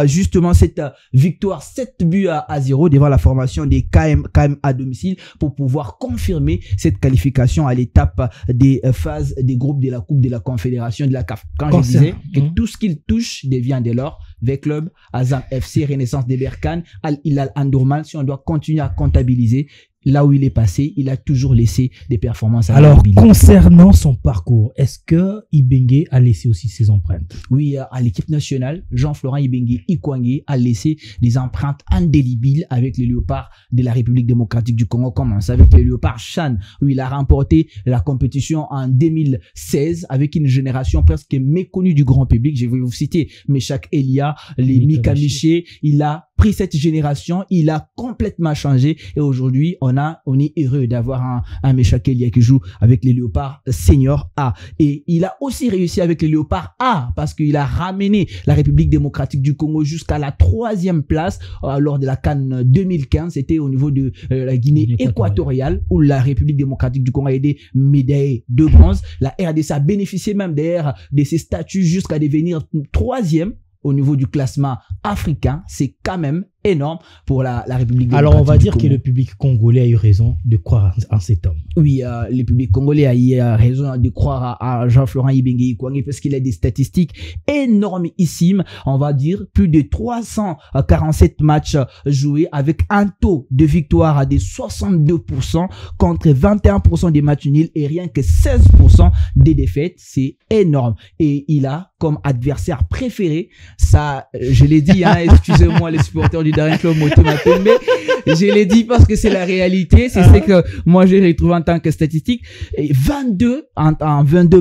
justement cette victoire 7-0 devant la formation des KM à domicile pour pouvoir confirmer cette qualification à l'étape des phases des groupes de la Coupe de la Confédération de la CAF. Quand je disais que tout ce qu'il touche devient dès lors V-Club, Azam FC, Renaissance de Berkane, Al Hilal Omdurman, si on doit continuer à comptabiliser, là où il est passé, il a toujours laissé des performances. Alors, concernant son parcours, est-ce que Ibenge a laissé aussi ses empreintes? Oui, à l'équipe nationale, Jean-Florent Ibenge Ikwangé a laissé des empreintes indélébiles avec les Léopards de la République démocratique du Congo. Commence avec les Léopards Chan, où il a remporté la compétition en 2016 avec une génération presque méconnue du grand public. Je vais vous citer Meshak Elia, les Mika Miché. Il a pris cette génération, il a complètement changé et aujourd'hui on est heureux d'avoir un Meshak Elia qui joue avec les Léopards Senior A, et il a aussi réussi avec les Léopards A parce qu'il a ramené la République démocratique du Congo jusqu'à la 3e place lors de la CAN 2015. C'était au niveau de la Guinée équatoriale où la République démocratique du Congo a eu des médailles de bronze. La RDC a bénéficié même d'ailleurs de ses statuts jusqu'à devenir 3e au niveau du classement africain. C'est quand même énorme pour la République démocratique. Alors on va dire que le public congolais a eu raison de croire en cet homme. Oui, le public congolais a eu raison de croire à Jean-Florent Ibenge Ikwangé parce qu'il a des statistiques énormissimes. On va dire plus de 347 matchs joués avec un taux de victoire à des 62% contre 21% des matchs nuls et rien que 16% des défaites. C'est énorme. Et il a comme adversaire préféré, ça, je l'ai dit, hein, excusez-moi les supporters du Daring Club Motema Pembe, je l'ai dit parce que c'est la réalité, c'est ce que moi j'ai retrouvé en tant que statistique. Et 22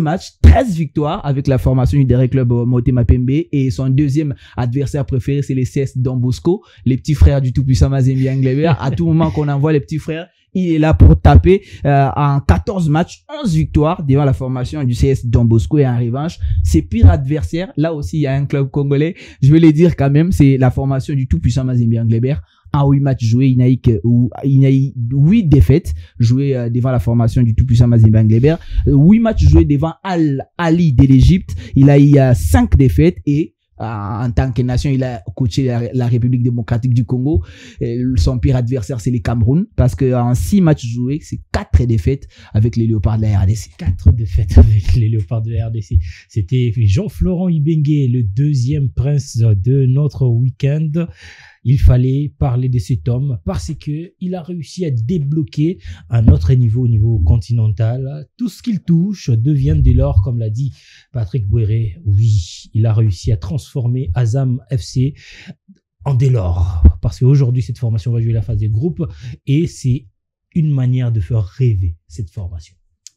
matchs, 13 victoires avec la formation du Daring Club Motema Pembe, et son deuxième adversaire préféré c'est les CS Don Bosco, les petits frères du tout-puissant Mazembe Anglebert. À tout moment qu'on envoie les petits frères, il est là pour taper. En 14 matchs, 11 victoires devant la formation du CS Don Bosco, et en revanche, ses pires adversaires, là aussi il y a un club congolais, je vais le dire quand même, c'est la formation du tout-puissant Mazembe Anglebert. En 8 matchs joués, il n'a eu 8 défaites jouées devant la formation du tout-puissant Mazembe Anglebert. 8 matchs joués devant Al Ahly de l'Égypte, il a eu 5 défaites, et en tant que nation, il a coaché la République démocratique du Congo. Son pire adversaire, c'est le Cameroun, parce qu'en 6 matchs joués, c'est 4 défaites avec les Léopards de la RDC. 4 défaites avec les Léopards de la RDC. C'était Jean-Florent Ibenge, le deuxième prince de notre week-end. Il fallait parler de cet homme parce que il a réussi à débloquer un autre niveau, au niveau continental. Tout ce qu'il touche devient dès lors, comme l'a dit Patrick Bouéré, oui, il a réussi à transformer Azam FC en dès lors. Parce qu'aujourd'hui, cette formation va jouer la phase des groupes et c'est une manière de faire rêver cette formation.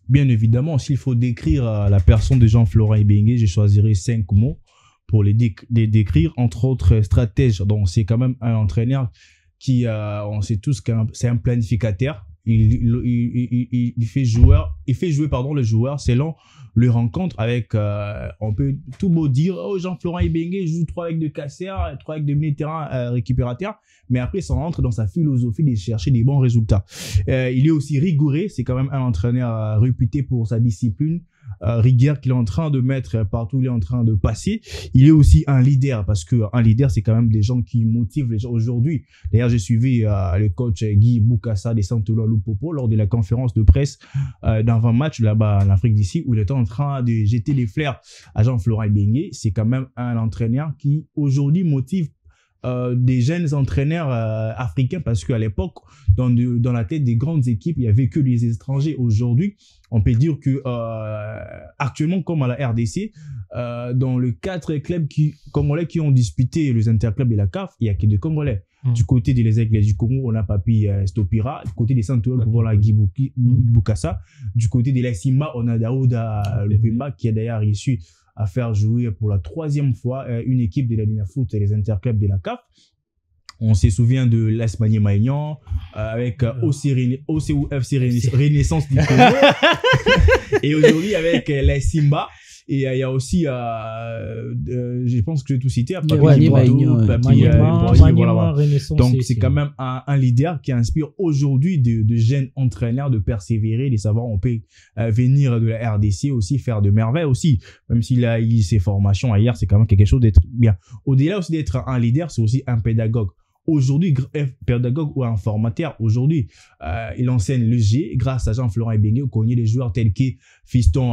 Bien évidemment, s'il faut décrire la personne de Jean-Florent Ibenge, je choisirais 5 mots pour les décrire, entre autres stratège. Donc c'est quand même un entraîneur qui, on sait tous que c'est un planificateur. Il fait jouer le joueur selon le rencontre avec, on peut tout beau dire, oh, Jean-Florent Ibenge joue 3 avec de casseurs, 3 avec de milieu de terrain récupérateurs, mais après ça rentre dans sa philosophie de chercher des bons résultats. Il est aussi rigoureux, c'est quand même un entraîneur réputé pour sa discipline, rigueur qu'il est en train de mettre partout où il est en train de passer. Il est aussi un leader, parce que un leader, c'est quand même des gens qui motivent les gens. Aujourd'hui, d'ailleurs, j'ai suivi le coach Guy Boukassa des Santoula Lupopo lors de la conférence de presse d'avant-match là-bas en Afrique d'ici, où il était en train de jeter des fleurs à Jean-Florent Ibenge. C'est quand même un entraîneur qui aujourd'hui motive des jeunes entraîneurs africains, parce qu'à l'époque, dans la tête des grandes équipes, il y avait que des étrangers. Aujourd'hui, on peut dire que actuellement, comme à la RDC, dans les 4 clubs congolais qui ont disputé les interclubs de la CAF, il n'y a que des Congolais. Du côté des Aigles du Congo, on a Papi Stopira. Du côté des Santoula, on a Guy Boukassa. Du côté des Simba, on a Daouda Lupemba, qui est d'ailleurs issu à faire jouer pour la 3e fois une équipe de la Dina Foot et les interclubs de la CAF. On se souvient de l'Espagne Maignan avec OCUFC Renaissance du Congo. Et aujourd'hui avec les Simba Et il y a aussi, je pense que je vais tout citer, Renaissance. Donc, c'est quand même un leader qui inspire aujourd'hui de jeunes entraîneurs de persévérer, de savoir on peut venir de la RDC aussi, faire de merveilles aussi. Même s'il a eu ses formations ailleurs, c'est quand même quelque chose d'être bien. Au-delà aussi d'être un leader, c'est aussi un pédagogue. Aujourd'hui, pédagogue ou un formateur, aujourd'hui, il enseigne le G grâce à Jean-Florent Ibenge. On connaît des joueurs tels que Fiston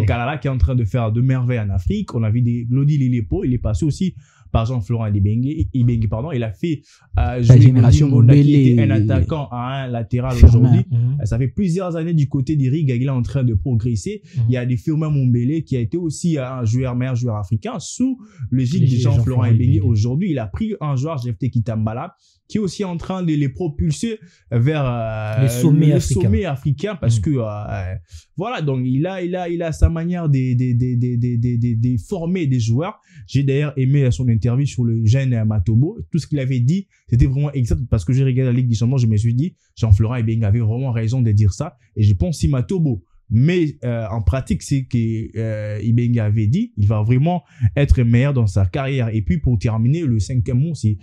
Kalala qui est en train de faire de merveilles en Afrique. On a vu des Glody Lilipo, il est passé aussi par Jean-Florent Ibenge, il a fait jouer génération Monda qui était un attaquant à un latéral aujourd'hui. Ça fait plusieurs années du côté d'Irigue, il est en train de progresser. Il y a des Firmin Mumbele qui a été aussi un meilleur joueur africain sous le gîte de Jean-Florent Ibenge. Aujourd'hui, il a pris un joueur, Jephté Kitambala, qui est aussi en train de les propulser vers les sommets africains parce que voilà, donc il a sa manière de former des joueurs. J'ai d'ailleurs aimé son interview sur le jeune Matobo. Tout ce qu'il avait dit, c'était vraiment exact parce que j'ai regardé la Ligue des Champions, je me suis dit, Jean-Florent Ibenge avait vraiment raison de dire ça. Et je pense si Matobo, mais en pratique, c'est que Ibenge avait dit, il va vraiment être meilleur dans sa carrière. Et puis pour terminer, le 5e mot, c'est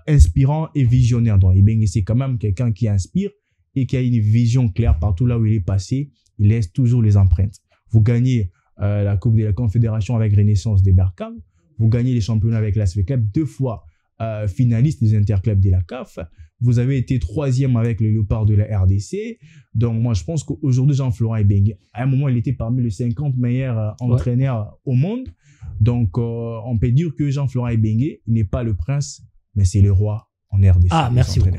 inspirant et visionnaire. Donc Ibenge, c'est quand même quelqu'un qui inspire et qui a une vision claire partout là où il est passé. Il laisse toujours les empreintes. Vous gagnez la Coupe de la Confédération avec Renaissance de Berkane. Vous gagnez les championnats avec l'ASV Club, 2 fois finaliste des interclubs de la CAF. Vous avez été 3e avec le Léopard de la RDC. Donc, moi, je pense qu'aujourd'hui, Jean-Florent Ibenge, à un moment, il était parmi les 50 meilleurs entraîneurs au monde. Donc, on peut dire que Jean-Florent Ibenge, il n'est pas le prince, mais c'est le roi en RDC. Ah, merci beaucoup.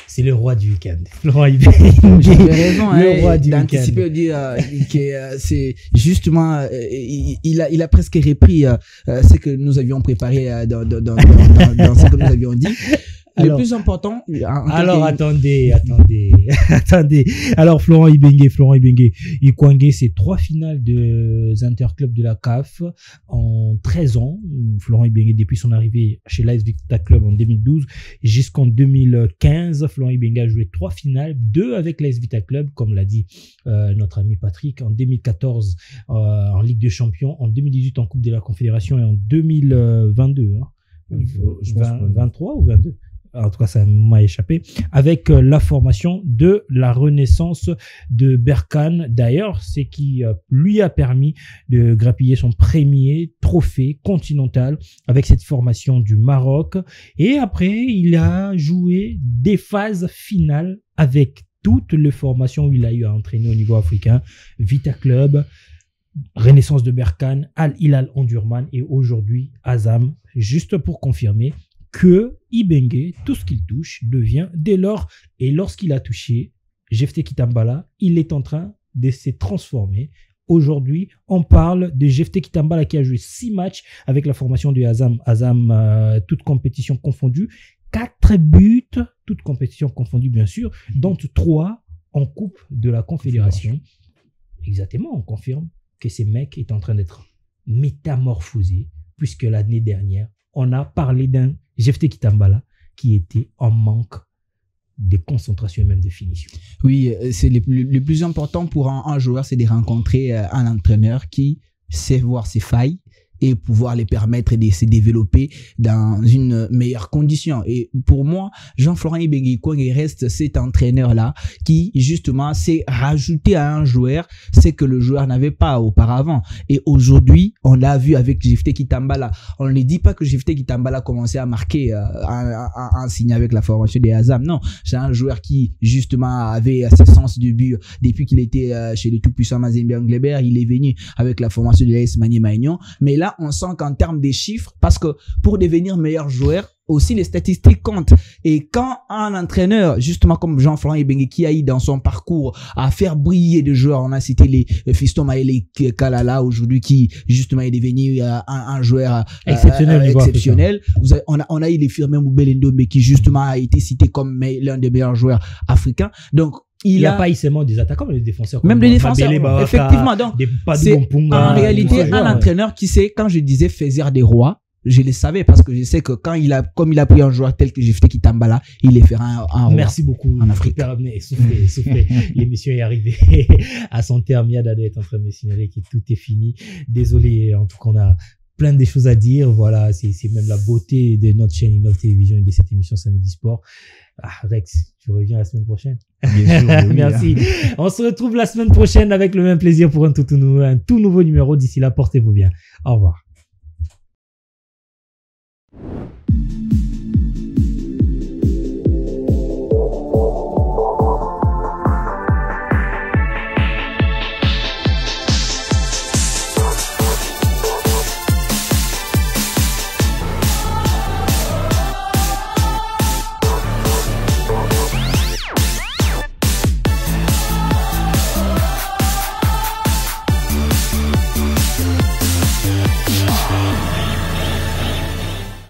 C'est le roi du week-end. Florent Ibenge. J'avais raison le roi du d'anticiper, dire que c'est justement, il a presque repris ce que nous avions préparé dans ce que nous avions dit. Alors, le plus important. Attendez. Alors, Florent Ibenge, Ikwangé, c'est 3 finales des interclubs de la CAF en 13 ans. Florent Ibenge, depuis son arrivée chez l'AS Vita Club en 2012 jusqu'en 2015, Florent Ibenge a joué 3 finales, 2 avec l'AS Vita Club, comme l'a dit notre ami Patrick, en 2014 en Ligue des Champions, en 2018 en Coupe de la Confédération et en 2022. 23 ou 22? En tout cas, ça m'a échappé, avec la formation de la Renaissance de Berkane. D'ailleurs, c'est qui lui a permis de grappiller son premier trophée continental avec cette formation du Maroc. Et après, il a joué des phases finales avec toutes les formations où il a eu à entraîner au niveau africain. Vita Club, Renaissance de Berkane, Al Hilal Omdurman et aujourd'hui Azam. Juste pour confirmer que Ibenge, tout ce qu'il touche, devient dès lors, et lorsqu'il a touché Jephté Kitambala, il est en train de se transformer. Aujourd'hui, on parle de Jephté Kitambala qui a joué 6 matchs avec la formation du Azam, toutes compétitions confondues, 4 buts, toutes compétitions confondues bien sûr, dont 3 en Coupe de la Confédération. Exactement, on confirme que ce mec est en train d'être métamorphosé, puisque l'année dernière, on a parlé d'un Jephté Kitambala qui était en manque de concentration et même de finition. Oui, c'est le plus important pour un joueur, c'est de rencontrer un entraîneur qui sait voir ses failles et pouvoir les permettre de se développer dans une meilleure condition. Et pour moi, Jean-Florent Ibenge reste cet entraîneur-là qui, justement, s'est rajouté à un joueur ce que le joueur n'avait pas auparavant. Et aujourd'hui, on l'a vu avec Jephté Kitambala. On ne dit pas que Jephté Kitambala commençait à marquer en signe avec la formation des Azam. Non, c'est un joueur qui, justement, avait ce sens du but depuis qu'il était chez le tout-puissant Mazembe Anglebert. Il est venu avec la formation de l'AS Maniema-Union. Mais là, on sent qu'en termes des chiffres, parce que pour devenir meilleur joueur, aussi les statistiques comptent. Et quand un entraîneur, justement comme Jean-Florent Ibenge, qui a eu dans son parcours à faire briller des joueurs, on a cité les Fiston Maele Kalala aujourd'hui, qui justement est devenu un joueur exceptionnel. On a eu les Firmin Mumbele Ndombe qui justement a été cité comme l'un des meilleurs joueurs africains. Donc il n'y a pas seulement des attaquants, mais des défenseurs. Même des défenseurs, effectivement. Donc, c'est en réalité un entraîneur qui sait, quand je disais Faiseur des rois, je le savais parce que je sais que comme il a pris un joueur tel que Jephté Kitambala, il les fera un roi. Merci beaucoup. En Afrique. Soufflez. L'émission est arrivée à son terme. Yada est en train de me signaler que tout est fini. Désolé, en tout cas, on a plein de choses à dire. Voilà, c'est même la beauté de notre chaîne Innov Télévision et de cette émission Samedi Sport. Rex, tu reviens la semaine prochaine. Bien sûr. Oui, Merci. On se retrouve la semaine prochaine avec le même plaisir pour un tout nouveau numéro. D'ici là, portez-vous bien. Au revoir.